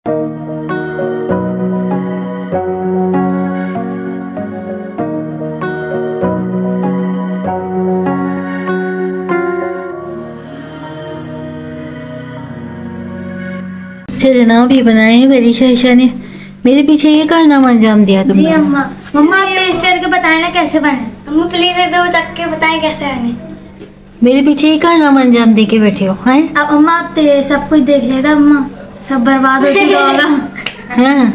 अच्छा जनाब, ये बनाए हैं वरीशा ईशा ने। मेरे पीछे ये कारनामा अंजाम दिया तुमने। जी अम्मा। मम्मा आप टेस्ट करके बताएं ना कैसे बने। अम्मा प्लीज एक दो चक्के बताएं कैसे बने। मेरे पीछे ये कारनामा अंजाम दे के बैठे हो हैं? अब अम्मा आप सब कुछ देख लेगा अम्मा, सब बर्बाद हो चुका होगा। हाँ।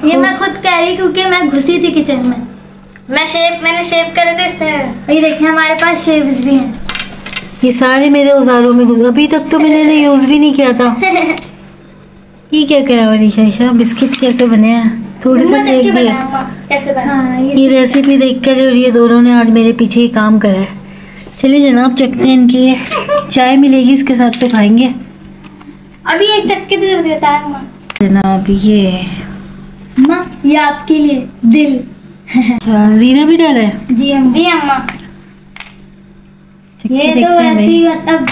ये मैं खुद कह रही क्योंकि मैं घुसी थी किचन में। मैंने शेव करे थे इससे। ये देखिए हमारे पास शेव्स भी हैं। ये सारे मेरे औजारों में घुस, अभी तक तो मैंने यूज भी नहीं किया था। ये क्या करा वरीशा ईशा? बिस्किट कैसे बने हैं? थोड़े से सेक दिए। कैसे बना? हाँ, ये रेसिपी देखकर और ये दोनों ने आज मेरे पीछे ही काम करा है। चलिए जनाब चखते हैं इनकी। ये चाय मिलेगी इसके साथ तो खाएंगे। अभी एक चक्के दे देता है अम्मा। जनाब ये अम्मा ये आपके लिए दिल। अच्छा जीरा भी डाला है? जी अम्मा। जी अम्मा। ये तो ऐसी मतलब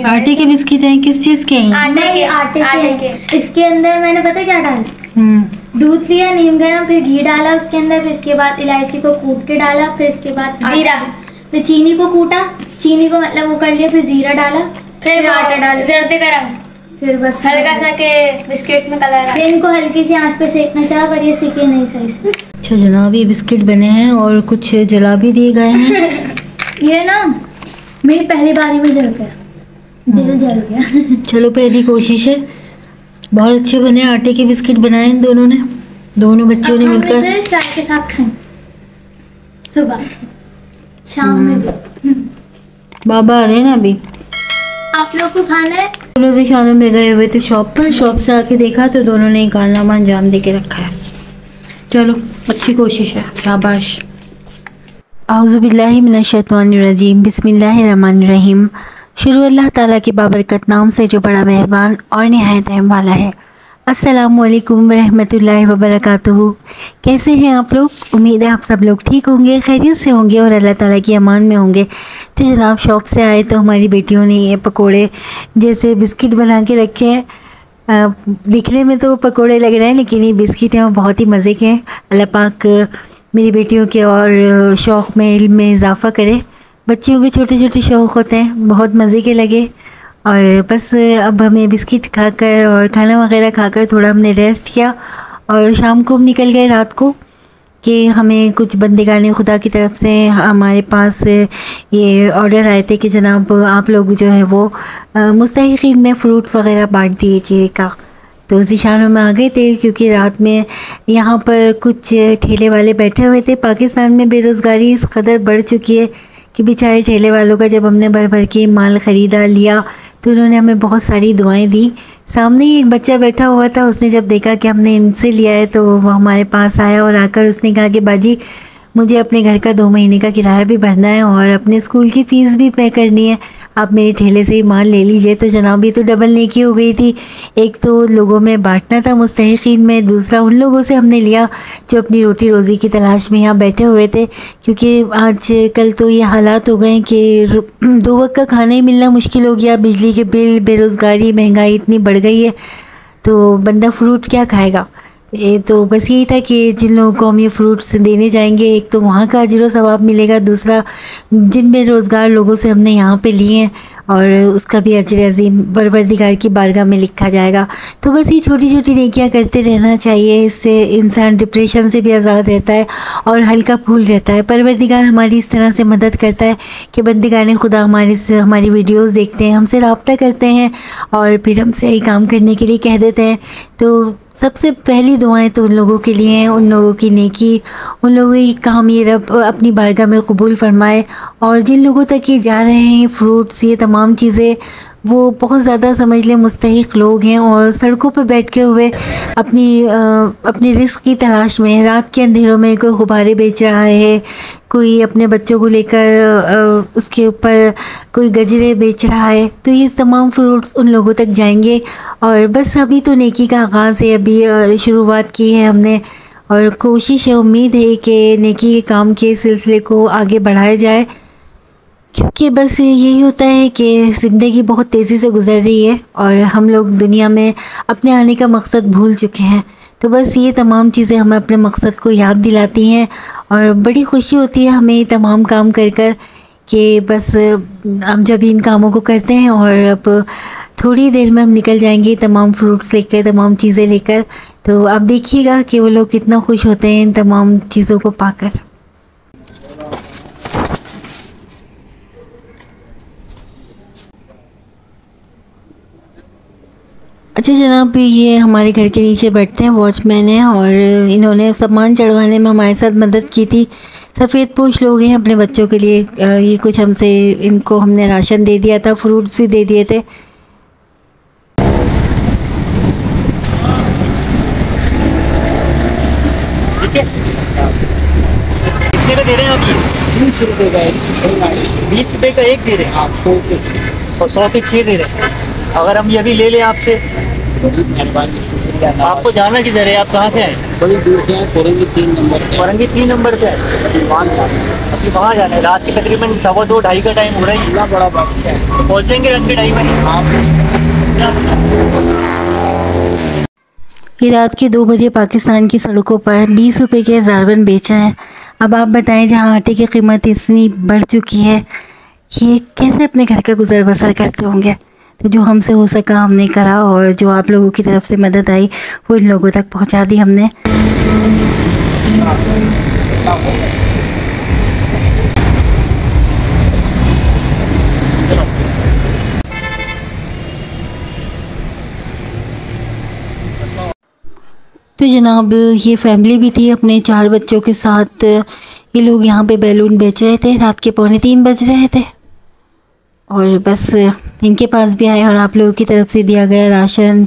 आटे के बिस्किट हैं? किस चीज के हैं? आटे के। इसके अंदर मैंने पता क्या डाला? दूध लिया, नीम गर्म, फिर घी डाला उसके अंदर, फिर इसके बाद इलायची को कूट के डाला, फिर इसके बाद जीरा, फिर चीनी को कूटा, चीनी को मतलब वो कर लिया, फिर जीरा डाला, फिर आटा डाला, जर्दे गरम, फिर बस हल्का सा के बिस्किट्स में कलर। फिर इनको हल्की सी आंच पे सेकना चाहा पर ये सीखे नहीं सही से। अच्छा जनाब ये बिस्किट बने हैं और कुछ जला भी दिए गए हैं। ये ना मेरी पहली बारी में जल गया, दिल जल गया। चलो पहली कोशिश है। बहुत अच्छे बने आटे के बिस्किट बनाए इन दोनों ने, दोनों बच्चों ने मिलकर। चाय के साथ खाएं, सुबह शाम में भी। बाबा आ रहे हैं ना अभी। आप लोग को खाना है? दोनों से शानों में गए हुए थे शॉप पर, शॉप से आके देखा तो दोनों ने कारनामा अंजाम दे के रखा है। चलो अच्छी कोशिश है, शाबाश। आउज़ुबिल्लाहि मिनश्शैतानिर्रजीम, बिस्मिल्लाहिर्रहमानिर्रहीम। शुरू अल्लाह ताला के बाबरकत नाम से जो बड़ा मेहरबान और निहायत रहम वाला है। अस्सलामु अलैकुम रहमतुल्लाहि व बरकातुहू। कैसे हैं आप लोग? उम्मीद है आप सब लोग ठीक होंगे, खैरियत से होंगे और अल्लाह ताला की अमान में होंगे। तो जनाब शॉप से आए तो हमारी बेटियों ने ये पकोड़े जैसे बिस्किट बना के रखे हैं। दिखने में तो पकोड़े लग रहे हैं लेकिन ये बिस्किट हैं और बहुत ही मज़े के हैं। अल्लाह पाक मेरी बेटियों के और शौक़ में, इल्म में इजाफ़ा करे। बच्चियों के छोटे छोटे शौक़ होते हैं, बहुत मज़े के लगे। और बस अब हमें बिस्किट खाकर और खाना वगैरह खाकर थोड़ा हमने रेस्ट किया और शाम को हम निकल गए रात को कि हमें कुछ बंदेगाने खुदा की तरफ से हमारे पास ये ऑर्डर आए थे कि जनाब आप लोग जो है वो मुस्तहिक़ीन में फ़्रूट्स वगैरह बांट दीजिएगा। तो ज़िशानों में आ गए थे क्योंकि रात में यहाँ पर कुछ ठेले वाले बैठे हुए थे। पाकिस्तान में बेरोज़गारी इस कदर बढ़ चुकी है कि बेचारे ठेले वालों का जब हमने भर भर के माल ख़रीदा लिया तो उन्होंने हमें बहुत सारी दुआएं दी। सामने ही एक बच्चा बैठा हुआ था, उसने जब देखा कि हमने इनसे लिया है तो वो हमारे पास आया और आकर उसने कहा कि बाजी मुझे अपने घर का 2 महीने का किराया भी भरना है और अपने स्कूल की फ़ीस भी पे करनी है, आप मेरे ठेले से ही माल ले लीजिए। तो जनाब ये तो डबल नेकी हो गई थी। एक तो लोगों में बांटना था मुस्तहिक़ीन में, दूसरा उन लोगों से हमने लिया जो अपनी रोटी रोज़ी की तलाश में यहाँ बैठे हुए थे। क्योंकि आज कल तो ये हालात हो गए कि 2 वक्त का खाना ही मिलना मुश्किल हो गया। बिजली के बिल, बेरोज़गारी, महंगाई इतनी बढ़ गई है तो बंदा फ्रूट क्या खाएगा। ये तो बस यही था कि जिन लोगों को हम ये फ्रूट्स देने जाएंगे, एक तो वहाँ का अजर व सवाब मिलेगा, दूसरा जिन बेरोज़गार लोगों से हमने यहाँ पे लिए हैं और उसका भी अजर अज़ीम परवरदिगार की बारगाह में लिखा जाएगा। तो बस ये छोटी छोटी नेकियां करते रहना चाहिए, इससे इंसान डिप्रेशन से भी आज़ाद रहता है और हल्का फूल रहता है। परवरदिगार हमारी इस तरह से मदद करता है कि बंदगाने खुदा हमारी वीडियोज़ देखते हैं, हमसे रब्ता करते हैं और फिर हमसे यही काम करने के लिए कह देते हैं। तो सबसे पहली दुआएं तो उन लोगों के लिए हैं, उन लोगों की नेकी, उन लोगों की काम ये रब अपनी बारगाह में कबूल फरमाए। और जिन लोगों तक ये जा रहे हैं फ्रूट्स, ये तमाम चीज़ें, वो बहुत ज़्यादा समझ लें मुस्तहिक़ लोग हैं और सड़कों पर बैठ के हुए अपनी रिस्क की तलाश में, रात के अंधेरों में कोई गुब्बारे बेच रहा है, कोई अपने बच्चों को लेकर उसके ऊपर कोई गजरे बेच रहा है। तो ये तमाम फ्रूट्स उन लोगों तक जाएंगे। और बस अभी तो नेकी का आगाज़ है, अभी शुरुआत की है हमने और कोशिश है, उम्मीद है कि नेकी के काम के सिलसिले को आगे बढ़ाया जाए। क्योंकि बस यही होता है कि ज़िंदगी बहुत तेज़ी से गुजर रही है और हम लोग दुनिया में अपने आने का मकसद भूल चुके हैं। तो बस ये तमाम चीज़ें हमें अपने मकसद को याद दिलाती हैं और बड़ी खुशी होती है हमें ये तमाम काम कर कर कि बस हम जब इन कामों को करते हैं और अब थोड़ी देर में हम निकल जाएंगे तमाम फ्रूट्स लेकर, तमाम चीज़ें लेकर। तो आप देखिएगा कि वो लोग कितना खुश होते हैं इन तमाम चीज़ों को पाकर। अच्छा जनाब, ये हमारे घर के नीचे बैठते हैं, वॉचमैन हैं और इन्होंने सामान चढ़वाने में हमारे साथ मदद की थी। सफ़ेद पोश लोग हैं, अपने बच्चों के लिए ये कुछ हमसे इनको हमने राशन दे दिया था, फ्रूट्स भी दे दिए थे। ठीक है, कितने का दे रहे हैं आप? ये 20 रुपये का एक। 20 रुपये का एक दे रहे हैं आप? 100 के और 100 के 6 दे रहे हैं। अगर हम ये भी ले लें आपसे, आपको जाना किधर है? आप कहाँ से आए? बड़ी दूर से हैं, फौरंगी 3 नंबर पे। फौरंगी 3 नंबर पे है। अभी वहाँ जाना है। रात के तकरीबन 2:15 का टाइम हो रहा है। इतना बड़ा बात है, तो पहुँचेंगे रात के टाइम में आप? ये रात के 2 बजे पाकिस्तान की सड़कों पर 20 रुपये के ज़ारबन बेच रहे हैं। अब आप बताएं, जहाँ आटे की कीमत इतनी बढ़ चुकी है, ये कैसे अपने घर का गुजर बसर करते होंगे। तो जो हमसे हो सका हमने करा और जो आप लोगों की तरफ से मदद आई वो इन लोगों तक पहुंचा दी हमने। तो जनाब, ये फैमिली भी थी अपने 4 बच्चों के साथ। ये लोग यहाँ पे बैलून बेच रहे थे। रात के 2:45 बज रहे थे और बस इनके पास भी आए और आप लोगों की तरफ से दिया गया राशन,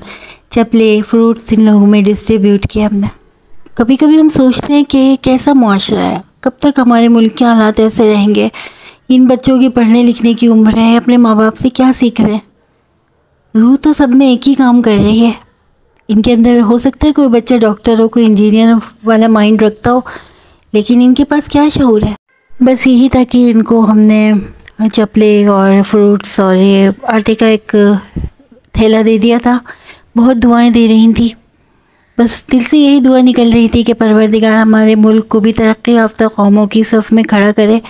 चप्पलें, फ्रूट्स इन लोगों में डिस्ट्रीब्यूट किया हमने। कभी कभी हम सोचते हैं कि कैसा मुआशरा है, कब तक हमारे मुल्क के हालात ऐसे रहेंगे। इन बच्चों की पढ़ने लिखने की उम्र है, अपने माँ बाप से क्या सीख रहे हैं। रूह तो सब में एक ही काम कर रही है। इनके अंदर हो सकता है कोई बच्चा डॉक्टर हो, कोई इंजीनियर वाला माइंड रखता हो, लेकिन इनके पास क्या शऊर है। बस यही था कि इनको हमने चप्पलें और फ्रूट्स और ये आटे का एक थैला दे दिया था। बहुत दुआएं दे रही थी, बस दिल से यही दुआ निकल रही थी कि परवरदिगार हमारे मुल्क को भी तरक्की याफ्ता कौमों की सफ़ में खड़ा करे।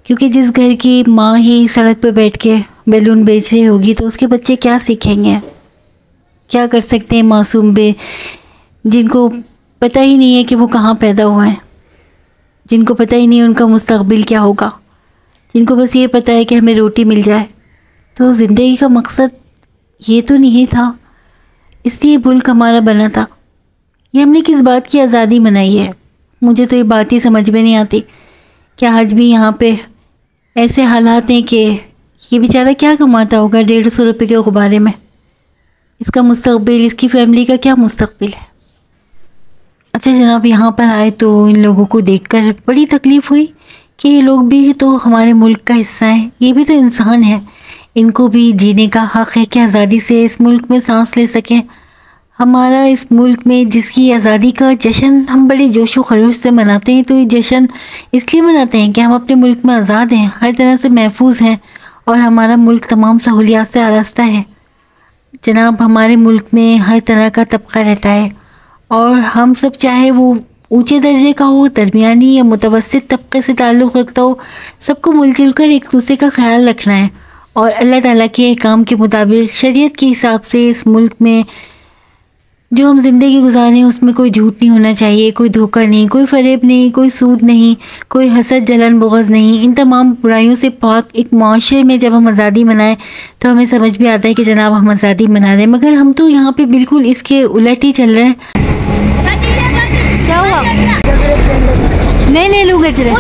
क्योंकि जिस घर की माँ ही सड़क पे बैठ के बैलून बेच रही होगी तो उसके बच्चे क्या सीखेंगे, क्या कर सकते हैं मासूम बे, जिनको पता ही नहीं है कि वो कहाँ पैदा हुआ है, जिनको पता ही नहीं उनका मुस्तकबिल क्या होगा, जिनको बस ये पता है कि हमें रोटी मिल जाए। तो ज़िंदगी का मकसद ये तो नहीं था, इसलिए मुल्क हमारा बना था। ये हमने किस बात की आज़ादी मनाई है, मुझे तो ये बात ही समझ में नहीं आती। क्या आज भी यहाँ पे ऐसे हालात हैं कि ये बेचारा क्या कमाता होगा 150 रुपये के गुब्बारे में, इसका मुस्तकबिल, इसकी फैमिली का क्या मुस्तकबिल है। अच्छा जनाब, यहाँ पर आए तो इन लोगों को देखकर बड़ी तकलीफ़ हुई कि ये लोग भी तो हमारे मुल्क का हिस्सा हैं, ये भी तो इंसान हैं, इनको भी जीने का हक़ है कि आज़ादी से इस मुल्क में सांस ले सकें। हमारा इस मुल्क में जिसकी आज़ादी का जश्न हम बड़े जोश व खरोश से मनाते हैं, तो ये जश्न इसलिए मनाते हैं कि हम अपने मुल्क में आज़ाद हैं, हर तरह से महफूज हैं और हमारा मुल्क तमाम सहूलियात से आरास्ता है। जनाब, हमारे मुल्क में हर तरह का तबका रहता है और हम सब, चाहे वो ऊंचे दर्जे का हो, दरमियानी या मुतवस्सित तबके से ताल्लुक़ रखता हो, सबको मिलजुल कर एक दूसरे का ख्याल रखना है और अल्लाह ताला के अहकाम के मुताबिक शरीयत के हिसाब से इस मुल्क में जो हम ज़िंदगी गुजारें उसमें कोई झूठ नहीं होना चाहिए, कोई धोखा नहीं, कोई फरेब नहीं, कोई सूद नहीं, कोई हसद जलन बुग़्ज़ नहीं। इन तमाम बुराइयों से पाक एक माशरे में जब हम आज़ादी मनाएं तो हमें समझ भी आता है कि जनाब हम आज़ादी मना रहे हैं, मगर हम तो यहाँ पे बिल्कुल इसके उलट ही चल रहे हैं। क्या हुआ? नहीं ले लो गजरे,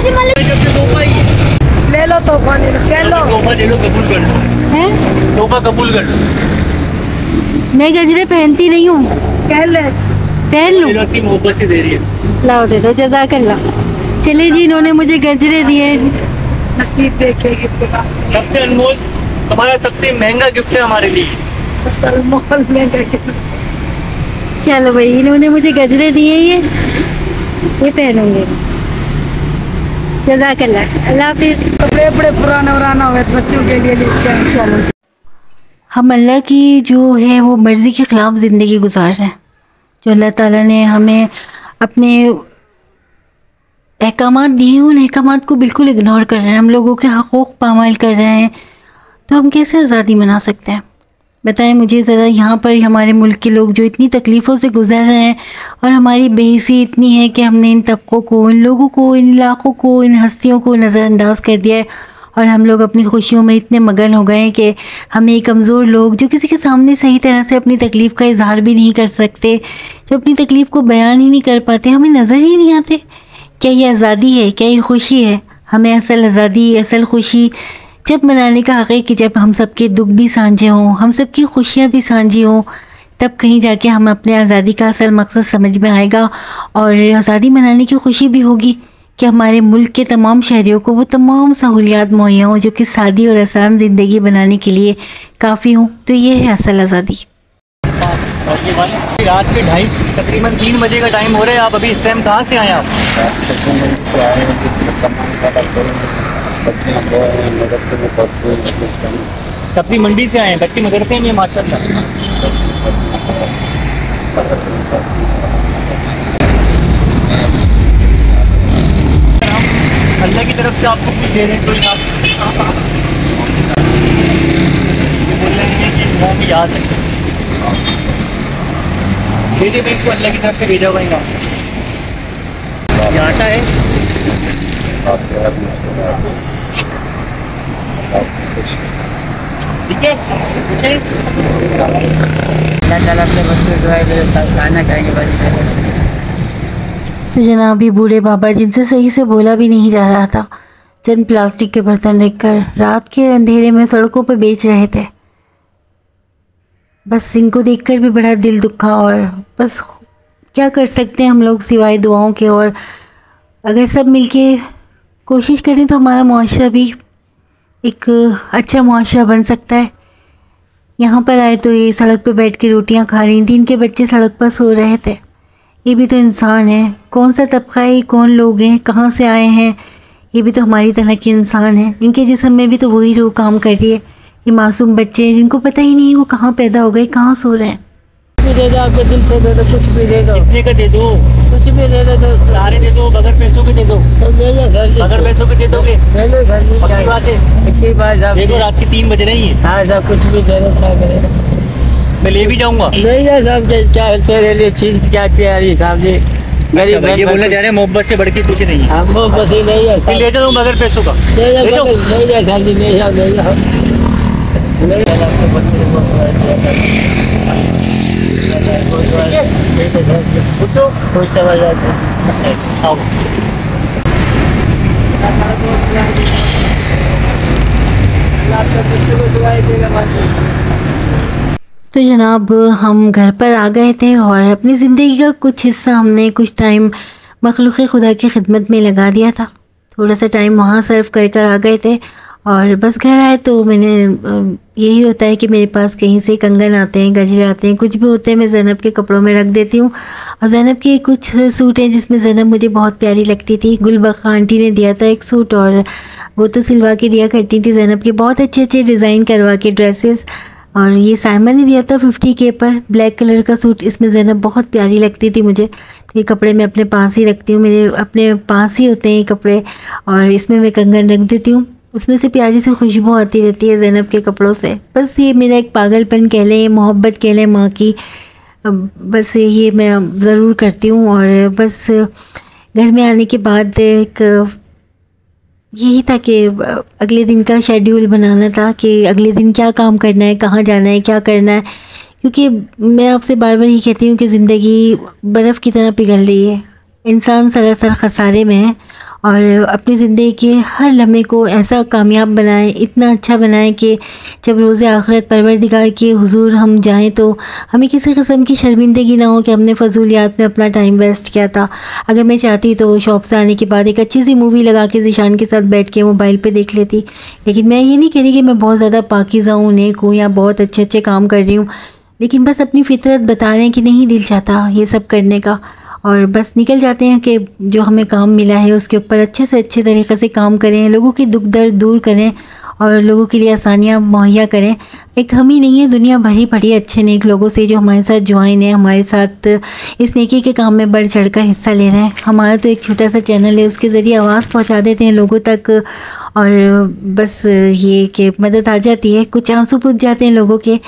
ले लो तोहफा, ले लो कबूल कर लो, हैं? तोहफा कबूल कर लो। मैं गजरे पहनती नहीं हूँ, पहन लूँ? मोहब्बत से दे रही है, लाओ दे दो, जज़ाकल्लाह। चले जी, इन्होंने मुझे गजरे दिए। नसीब देखेगी खुदा। सबसे अनमोल, हमारा सबसे महंगा गिफ्ट है हमारे लिए। सलमान में चलो भाई, इन्होंने मुझे गजरे दिए, ये पहनूंगे। जज़ाकल्लाह, अल्लाह हाफिज़। कपड़े बड़े पुराना हुए बच्चों के लिए लेके आए इंशाल्लाह। हम अल्लाह की जो है वो मर्ज़ी के ख़िलाफ़ ज़िंदगी गुजार रहे हैं। जो अल्लाह ताला ने हमें अपने अहकामात दिए हैं, उन अहकामात को बिल्कुल इग्नोर कर रहे हैं, हम लोगों के हक़ूक़ पामाल कर रहे हैं, तो हम कैसे आज़ादी मना सकते हैं? बताएं मुझे ज़रा। यहाँ पर हमारे मुल्क के लोग जो इतनी तकलीफ़ों से गुज़र रहे हैं और हमारी बेइज्जती इतनी है कि हमने इन तबकों को, इन लोगों को, इन इलाक़ों को, इन हस्तियों को नज़रअंदाज कर दिया है और हम लोग अपनी खुशियों में इतने मगन हो गए हैं कि हमें कमज़ोर लोग जो किसी के सामने सही तरह से अपनी तकलीफ़ का इजहार भी नहीं कर सकते, जो अपनी तकलीफ़ को बयान ही नहीं कर पाते, हमें नज़र ही नहीं आते। क्या ये आज़ादी है? क्या ये खुशी है? हमें असल आज़ादी, असल खुशी जब मनाने का हक़ है कि जब हम सबके दुख भी साझे हों, हम सबकी खुशियाँ भी साझी हों, तब कहीं जाके हम अपने आज़ादी का असल मकसद समझ में आएगा और आज़ादी मनाने की खुशी भी होगी कि हमारे मुल्क के तमाम शहरियों को वो तमाम सहूलियात मुहैया हों जो कि सादी और आसान ज़िंदगी बनाने के लिए काफ़ी हों। तो ये है असल आज़ादी। और ये वाले रात के 2:30 तकरीबन 3 बजे का टाइम हो रहा है। आप अभी इस टाइम कहाँ से आए आप? सब्जी मंडी से आए हैं, बच्चे मदरसे में माशाल्लाह। अल्लाह की तरफ से आपको कुछ दे रहे हैं, कोई आप ये बोल रहे हैं कि दुआ की याद है, भेजे मैं इसको अल्लाह की तरफ से भेजा हुआ है। ये आटा है, ठीक है, कुछ है अल्लाह ताला अपने बच्चों को दुआ दे, सब खाना खाएंगे बच्चे। तो जनाब ये बूढ़े बाबा जिनसे सही से बोला भी नहीं जा रहा था, चंद प्लास्टिक के बर्तन रखकर रात के अंधेरे में सड़कों पर बेच रहे थे। बस इनको देखकर भी बड़ा दिल दुखा और बस क्या कर सकते हैं हम लोग सिवाय दुआओं के। और अगर सब मिलके कोशिश करें तो हमारा मुआशरा भी एक अच्छा मुआशरा बन सकता है। यहाँ पर आए तो ये सड़क पे बैठ के रोटियाँ खा रही थी, इनके बच्चे सड़क पर सो रहे थे। ये भी तो इंसान है, कौन सा तबका है, कौन लोग हैं, कहाँ से आए हैं, ये भी तो हमारी तरह के इंसान हैं। इनके जिस्म में भी तो वही रूह काम कर रही है। ये मासूम बच्चे हैं जिनको पता ही नहीं वो कहाँ पैदा हो गए, कहाँ सो रहे हैं। भी दे दो, आपके दिल से दे दो, कुछ भी दे दो, कितने का दे दो, कुछ भी दे दो, सारे दे दो, बगैर पैसों के दे दो, ले लो घर से, बगैर पैसों के दे दोगे? ले लो घर में, पक्की बात है? पक्की बात साहब। देखो रात के 3 बज रही है, हाँ साहब, कुछ भी दे दो, क्या करें, मैं ले भी जाऊंगा। ले जाओ साहब, क्या तेरे लिए चीज क्या प्यारी साहब जी, गरीब ये बोलना चाह रहे हैं मोहब्बत से बढ़ के कुछ नहीं है। हम वो बस ही नहीं है फिर ले जाऊँ बगैर पैसों का? ले ले जाओ, जाओ। ले जाओ साहब जी, ले जाओ, ले जाओ, ले जाओ आपके बच्चे को पूछो, कोई समझ आता आओ। तो जनाब हम घर पर आ गए थे और अपनी ज़िंदगी का कुछ हिस्सा हमने कुछ टाइम मखलूक़ खुदा की खिदमत में लगा दिया था। थोड़ा सा टाइम वहाँ सर्व कर कर आ गए थे और बस घर आए तो मैंने यही होता है कि मेरे पास कहीं से कंगन आते हैं, गजरे आते हैं, कुछ भी होते हैं मैं ज़ैनब के कपड़ों में रख देती हूँ। और ज़ैनब के कुछ सूट हैं जिसमें ज़ैनब मुझे बहुत प्यारी लगती थी। गुलबख्शा आंटी ने दिया था एक सूट और वो तो सिलवा के दिया करती थी ज़ैनब के, बहुत अच्छे अच्छे डिज़ाइन करवा के ड्रेसेस। और ये साइमन ने दिया था 50K पर ब्लैक कलर का सूट, इसमें ज़ैनब बहुत प्यारी लगती थी मुझे। तो ये कपड़े मैं अपने पास ही रखती हूँ, मेरे अपने पास ही होते हैं ये कपड़े और इसमें मैं कंगन रख देती हूँ। उसमें से प्यारी सी खुशबू आती रहती है ज़ैनब के कपड़ों से। बस ये मेरा एक पागलपन कह लें, मोहब्बत कह लें माँ की, बस ये मैं ज़रूर करती हूँ। और बस घर में आने के बाद एक यही था कि अगले दिन का शेड्यूल बनाना था कि अगले दिन क्या काम करना है, कहाँ जाना है, क्या करना है। क्योंकि मैं आपसे बार बार ये कहती हूँ कि ज़िंदगी बर्फ़ की तरह पिघल रही है, इंसान सरासर खसारे में है। और अपनी ज़िंदगी के हर लम्हे को ऐसा कामयाब बनाएं, इतना अच्छा बनाएं कि जब रोज़े आखिरत परवरदिगार के हुजूर हम जाएं तो हमें किसी किस्म की शर्मिंदगी ना हो कि हमने फजूलियात में अपना टाइम वेस्ट किया था। अगर मैं चाहती तो शॉप से आने के बाद एक अच्छी सी मूवी लगा के ज़ीशान के साथ बैठ के मोबाइल पे देख लेती। लेकिन मैं ये नहीं कह रही कि मैं बहुत ज़्यादा पाकीज़ा हूँ, नेक हूँ या बहुत अच्छे अच्छे काम कर रही हूँ, लेकिन बस अपनी फितरत बता रहे हैं कि नहीं दिल चाहता ये सब करने का। और बस निकल जाते हैं कि जो हमें काम मिला है उसके ऊपर अच्छे से अच्छे तरीक़े से काम करें, लोगों की दुख दर्द दूर करें और लोगों के लिए आसानियाँ मुहैया करें। एक हम ही नहीं है, दुनिया भरी पड़ी अच्छे नेक लोगों से जो हमारे साथ ज्वाइन है, हमारे साथ इस नेकी के काम में बढ़ चढ़कर हिस्सा ले रहे हैं। हमारा तो एक छोटा सा चैनल है, उसके ज़रिए आवाज़ पहुंचा देते हैं लोगों तक और बस ये कि मदद आ जाती है, कुछ आंसू पूछ जाते हैं लोगों के।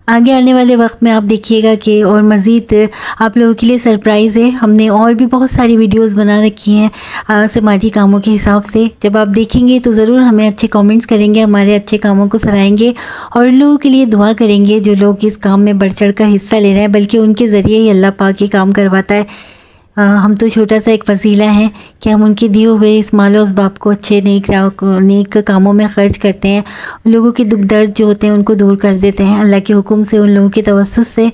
आगे आने वाले वक्त में आप देखिएगा कि और मज़ीद आप लोगों के लिए सरप्राइज़ है। हमने और भी बहुत सारी वीडियोस बना रखी हैं समाजी कामों के हिसाब से। जब आप देखेंगे तो ज़रूर हमें अच्छे कमेंट्स करेंगे, हमारे अच्छे कामों को सराहेंगे और उन लोगों के लिए दुआ करेंगे जो लोग इस काम में बढ़ चढ़ कर हिस्सा ले रहे हैं, बल्कि उनके ज़रिए ही अल्लाह पाक ये काम करवाता है। हम तो छोटा सा एक वसीला है कि हम उनके दिए हुए इस मालो असबाब को अच्छे नेक कामों में ख़र्च करते हैं, उन लोगों के दुख दर्द जो होते हैं उनको दूर कर देते हैं अल्लाह के हुक्म से, उन लोगों के तवस्सुस से।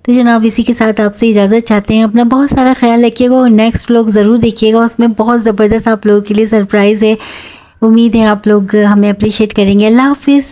तो जनाब इसी के साथ आपसे इजाज़त चाहते हैं। अपना बहुत सारा ख्याल रखिएगा और नेक्स्ट व्लॉग ज़रूर देखिएगा, उसमें बहुत ज़बरदस्त आप लोगों के लिए सरप्राइज़ है। उम्मीद है आप लोग हमें अप्रिशिएट करेंगे। अल्लाह हाफिज़।